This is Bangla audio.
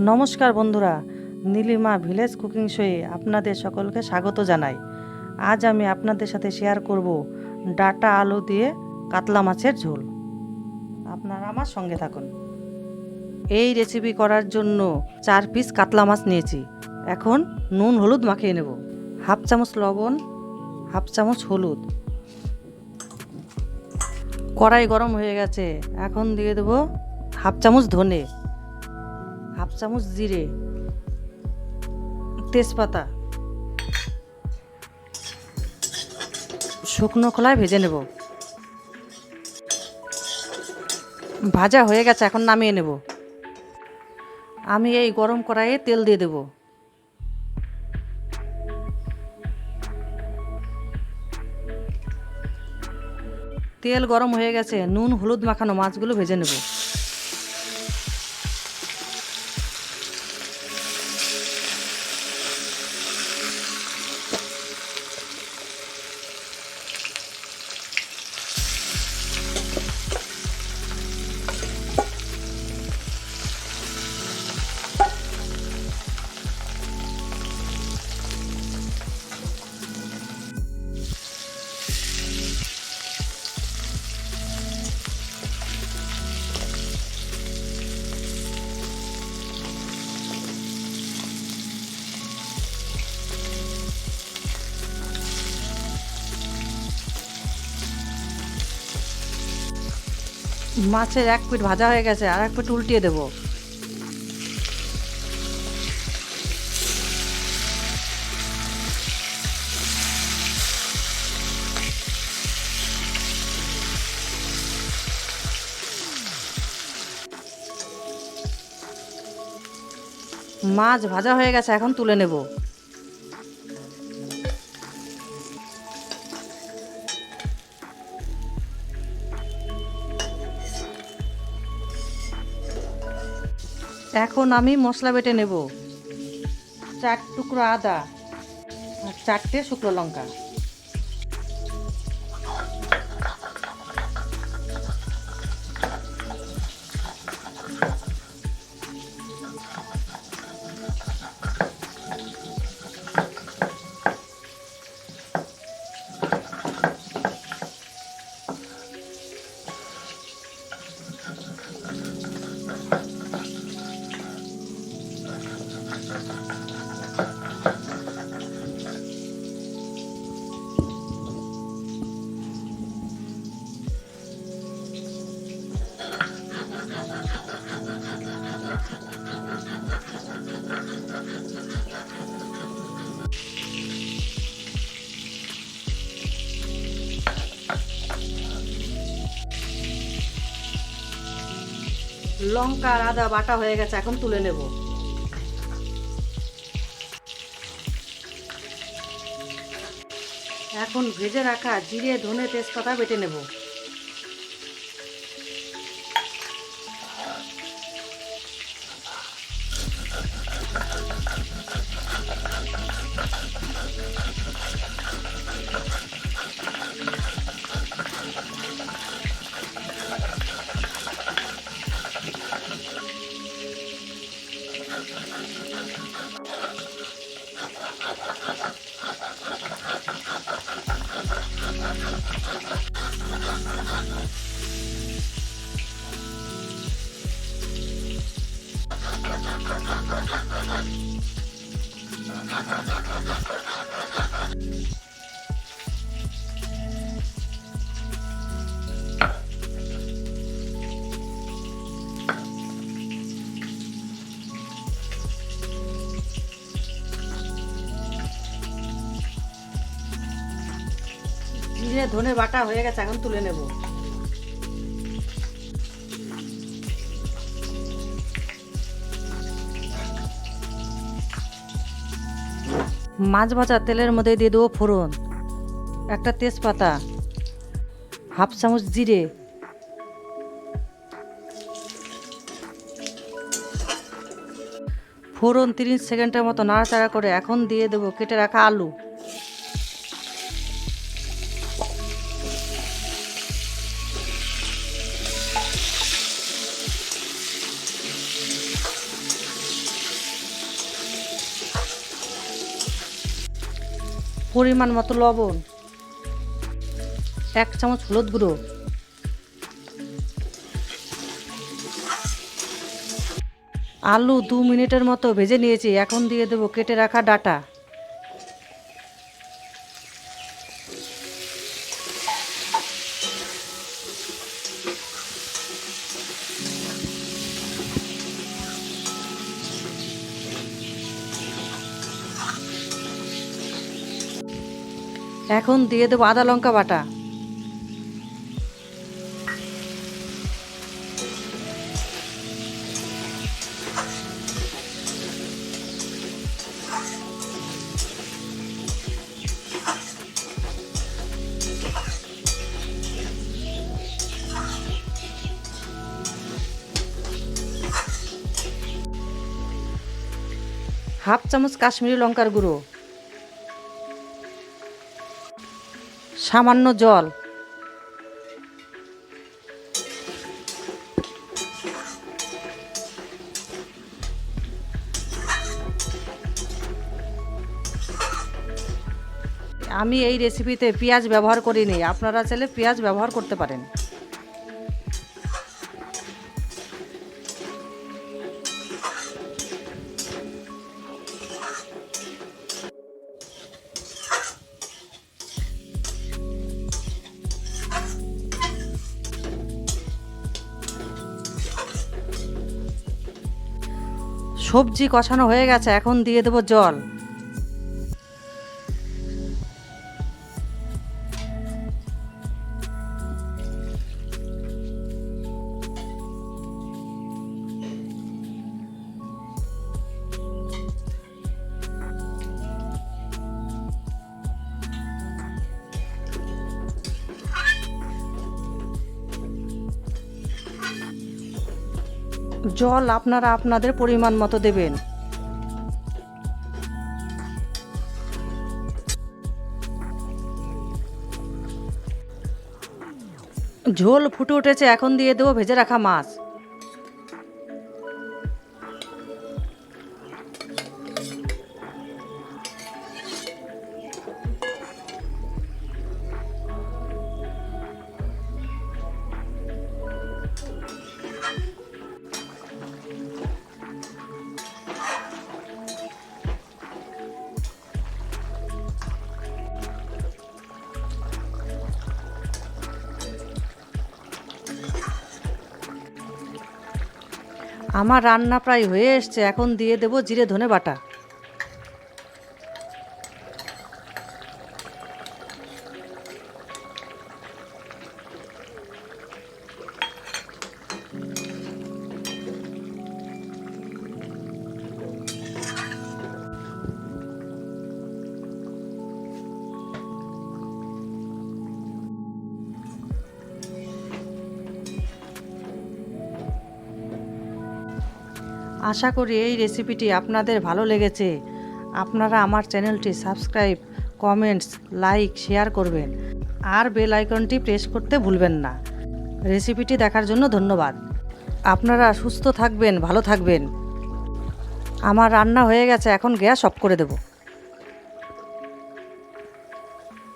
নমস্কার বন্ধুরা, নীলিমা ভিলেজ কুকিং শোয়ে আপনাদের সকলকে স্বাগত জানাই। আজ আমি আপনাদের সাথে শেয়ার করব ডাটা আলু দিয়ে কাতলা মাছের ঝোল। আপনারা আমার সঙ্গে থাকুন। এই রেসিপি করার জন্য 4 পিস কাতলা মাছ নিয়েছি। এখন নুন হলুদ মাখিয়ে নেব। হাফ চামচ লবণ, হাফ চামচ হলুদ। কড়াই গরম হয়ে গেছে, এখন দিয়ে দেব হাফ চামচ ধনে, হাফ চামচ জিরে, তেজপাতা, শুকনো খোলায় ভেজে নেব। ভাজা হয়ে গেছে, এখন নামিয়ে নেব। আমি এই গরম কড়াইয়ে তেল দিয়ে দেব। তেল গরম হয়ে গেছে, নুন হলুদ মাখানো মাছগুলো ভেজে নেব। মাছের এক পিঠ ভাজা হয়ে গেছে, আর এক পিঠ উল্টিয়ে দেব। মাছ ভাজা হয়ে গেছে, এখন তুলে নেব। এখন আমি মশলা বেটে নেব। 4 টুকরো আদা আর 4টে শুকনো লঙ্কা। লঙ্কা আর আদা বাটা হয়ে গেছে, এখন তুলে নেব। এখন ভেজে রাখা জিরে ধনে তেজপাতা বেটে নেব। জিরে ধনে বাটা হয়ে গেছে, এখন তুলে নেব। মাছ ভাজা তেলের মধ্যে দিয়ে দেবো ফোড়ন, একটা তেজপাতা, হাফ চামচ জিরে, ফোড়ন 30 সেকেন্ডের মতো নাড়াচাড়া করে এখন দিয়ে দেবো কেটে রাখা আলু। পরিমাণ মতো লবণ, 1 চামচ হলুদ গুঁড়ো, আলু 2 মিনিটের মতো ভেজে নিয়েছি। এখন দিয়ে দেবো কেটে রাখা ডাঁটা। এখন দিয়ে দেবো আদা লঙ্কা বাটা। হাফ চামচ কাশ্মীরি লঙ্কার গুঁড়ো, সামান্য জল, আমি এই রেসিপিতে পেঁয়াজ ব্যবহার করিনি, আপনারা চাইলে পেঁয়াজ ব্যবহার করতে পারেন। সবজি কষানো হয়ে গেছে, এখন দিয়ে দেবো জল। জল আপনারা আপনাদের পরিমাণ মতো দেবেন। ঝোল ফুটে উঠেছে, এখন দিয়ে দেবো ভেজে রাখা মাছ। আমার রান্না প্রায় হয়ে এসছে, এখন দিয়ে দেবো জিরে ধনে বাটা। আশা করি এই রেসিপিটি আপনাদের ভালো লেগেছে। আপনারা আমার চ্যানেলটি সাবস্ক্রাইব, কমেন্টস, লাইক, শেয়ার করবেন আর বেল আইকনটি প্রেস করতে ভুলবেন না। রেসিপিটি দেখার জন্য ধন্যবাদ। আপনারা সুস্থ থাকবেন, ভালো থাকবেন। আমার রান্না হয়ে গেছে, এখন গ্যাস অফ করে দেব।